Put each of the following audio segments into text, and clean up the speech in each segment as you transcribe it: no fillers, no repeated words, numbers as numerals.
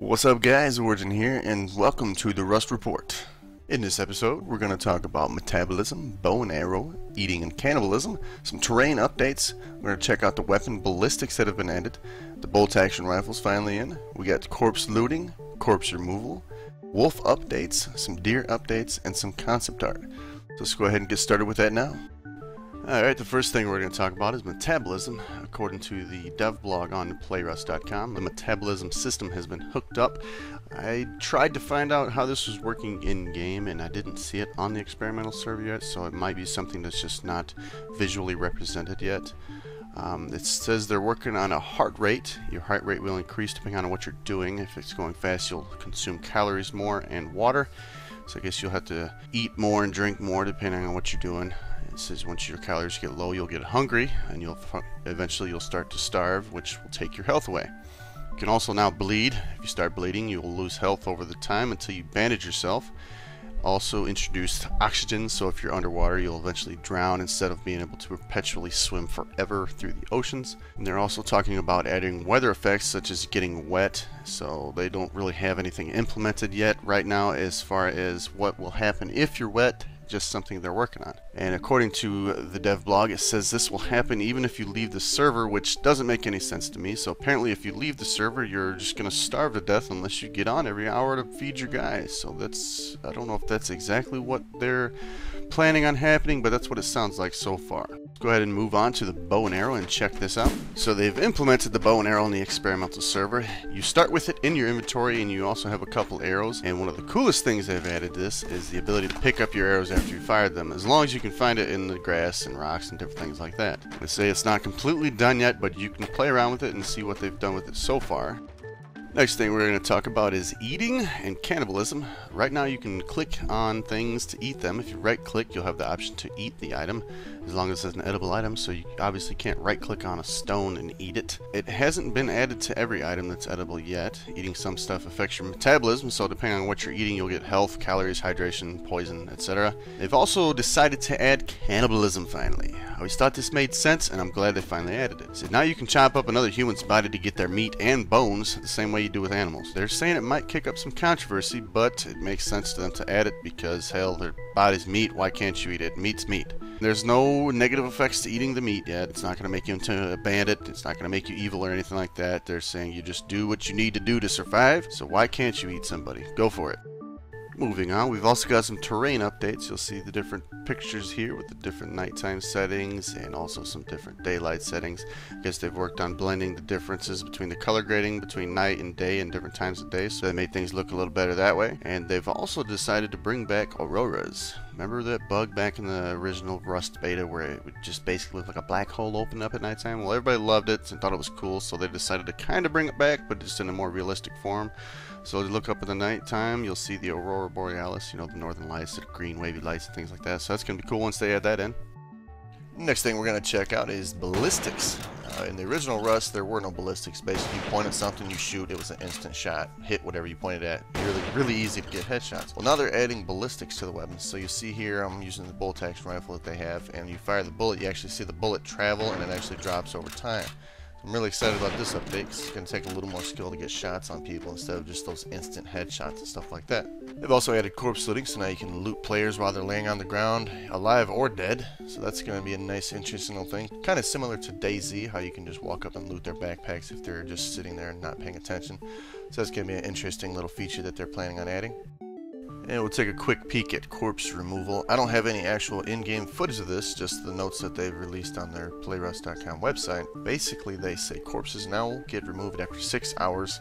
What's up guys, Origin here, and welcome to the Rust Report. In this episode, we're going to talk about metabolism, bow and arrow, eating and cannibalism, some terrain updates, we're going to check out the weapon ballistics that have been added, the bolt action rifles finally in, we got corpse looting, corpse removal, wolf updates, some deer updates, and some concept art. So let's go ahead and get started with that now. Alright, the first thing we're going to talk about is metabolism. According to the dev blog on playrust.com, the metabolism system has been hooked up. I tried to find out how this was working in-game, and I didn't see it on the experimental server yet, so it might be something that's just not visually represented yet. It says they're working on a heart rate. Your heart rate will increase depending on what you're doing. If it's going fast, you'll consume calories more and water. So I guess you'll have to eat more and drink more depending on what you're doing. It says once your calories get low, you'll get hungry, and eventually you'll start to starve, which will take your health away. You can also now bleed. If you start bleeding, you will lose health over the time until you bandage yourself. Also introduced oxygen, so if you're underwater, you'll eventually drown instead of being able to perpetually swim forever through the oceans. And they're also talking about adding weather effects such as getting wet, so they don't really have anything implemented yet right now as far as what will happen if you're wet. Just something they're working on. And according to the dev blog, it says this will happen even if you leave the server, which doesn't make any sense to me. So apparently if you leave the server, you're just going to starve to death unless you get on every hour to feed your guys. So that's, I don't know if that's exactly what they're planning on happening, but that's what it sounds like so far. Let's go ahead and move on to the bow and arrow and check this out. So they've implemented the bow and arrow on the experimental server. You start with it in your inventory, and you also have a couple arrows. And one of the coolest things they've added to this is the ability to pick up your arrows after you fired them, as long as you can find it in the grass and rocks and different things like that. They say it's not completely done yet, but you can play around with it and see what they've done with it so far. Next thing we're going to talk about is eating and cannibalism. Right now you can click on things to eat them. If you right click, you'll have the option to eat the item, as long as it's an edible item, so you obviously can't right click on a stone and eat it. It hasn't been added to every item that's edible yet. Eating some stuff affects your metabolism, so depending on what you're eating, you'll get health, calories, hydration, poison, etc. They've also decided to add cannibalism finally. I always thought this made sense, and I'm glad they finally added it. So now you can chop up another human's body to get their meat and bones the same way you do with animals. They're saying it might kick up some controversy, but it makes sense to them to add it because, hell, their body's meat, why can't you eat it? Meat's meat. There's no negative effects to eating the meat yet. It's not going to make you into a bandit. It's not going to make you evil or anything like that. They're saying you just do what you need to do to survive, so why can't you eat somebody? Go for it. Moving on, we've also got some terrain updates. You'll see the different pictures here with the different nighttime settings and also some different daylight settings. I guess they've worked on blending the differences between the color grading between night and day and different times of day, so they made things look a little better that way. And they've also decided to bring back auroras. Remember that bug back in the original Rust beta where it would just basically look like a black hole open up at nighttime? Well, everybody loved it and thought it was cool, so they decided to kind of bring it back, but just in a more realistic form. So to look up in the nighttime, you'll see the Aurora Borealis, you know, the northern lights, the green wavy lights and things like that. So that's going to be cool once they add that in. Next thing we're going to check out is ballistics. In the original Rust, there were no ballistics. Basically, you point at something, you shoot, it was an instant shot. Hit whatever you pointed at. Really easy to get headshots. Well, now they're adding ballistics to the weapons. So you see here, I'm using the bolt action rifle that they have, and you fire the bullet, you actually see the bullet travel, and it actually drops over time. I'm really excited about this update because it's going to take a little more skill to get shots on people instead of just those instant headshots and stuff like that. They've also added corpse looting, so now you can loot players while they're laying on the ground, alive or dead. So that's going to be a nice, interesting little thing. Kind of similar to DayZ, how you can just walk up and loot their backpacks if they're just sitting there and not paying attention. So that's going to be an interesting little feature that they're planning on adding. And we'll take a quick peek at corpse removal. I don't have any actual in-game footage of this, just the notes that they've released on their playrust.com website. Basically, they say corpses now get removed after 6 hours,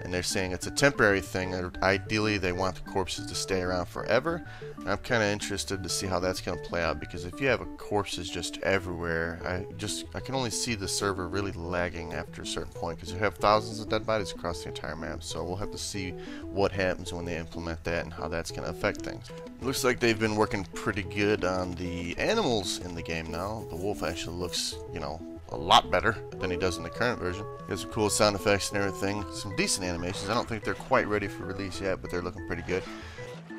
and they're saying it's a temporary thing. Ideally, they want the corpses to stay around forever. I'm kind of interested to see how that's going to play out, because if you have corpses just everywhere, I can only see the server really lagging after a certain point, because you have thousands of dead bodies across the entire map. So we'll have to see what happens when they implement that and how that's going to affect things. It looks like they've been working pretty good on the animals in the game now. The wolf actually looks, you know, a lot better than he does in the current version. He has some cool sound effects and everything. Some decent animations. I don't think they're quite ready for release yet, but they're looking pretty good.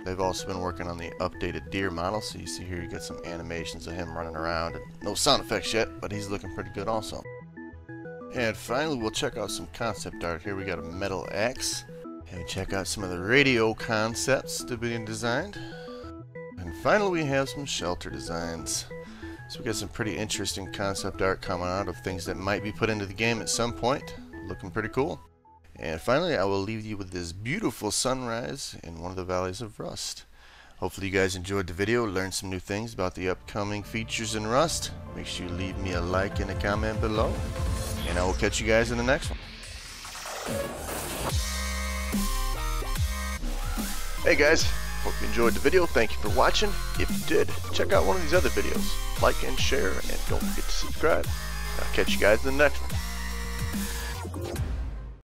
They've also been working on the updated deer model, so you see here you get some animations of him running around. No sound effects yet, but he's looking pretty good also. And finally, we'll check out some concept art. Here we got a metal axe. And check out some of the radio concepts that are being designed. And finally, we have some shelter designs. So we got some pretty interesting concept art coming out of things that might be put into the game at some point. Looking pretty cool. And finally, I will leave you with this beautiful sunrise in one of the valleys of Rust. Hopefully you guys enjoyed the video, learned some new things about the upcoming features in Rust. Make sure you leave me a like and a comment below. And I will catch you guys in the next one. Hey guys, hope you enjoyed the video. Thank you for watching. If you did, check out one of these other videos. Like and share, and don't forget to subscribe. I'll catch you guys in the next one.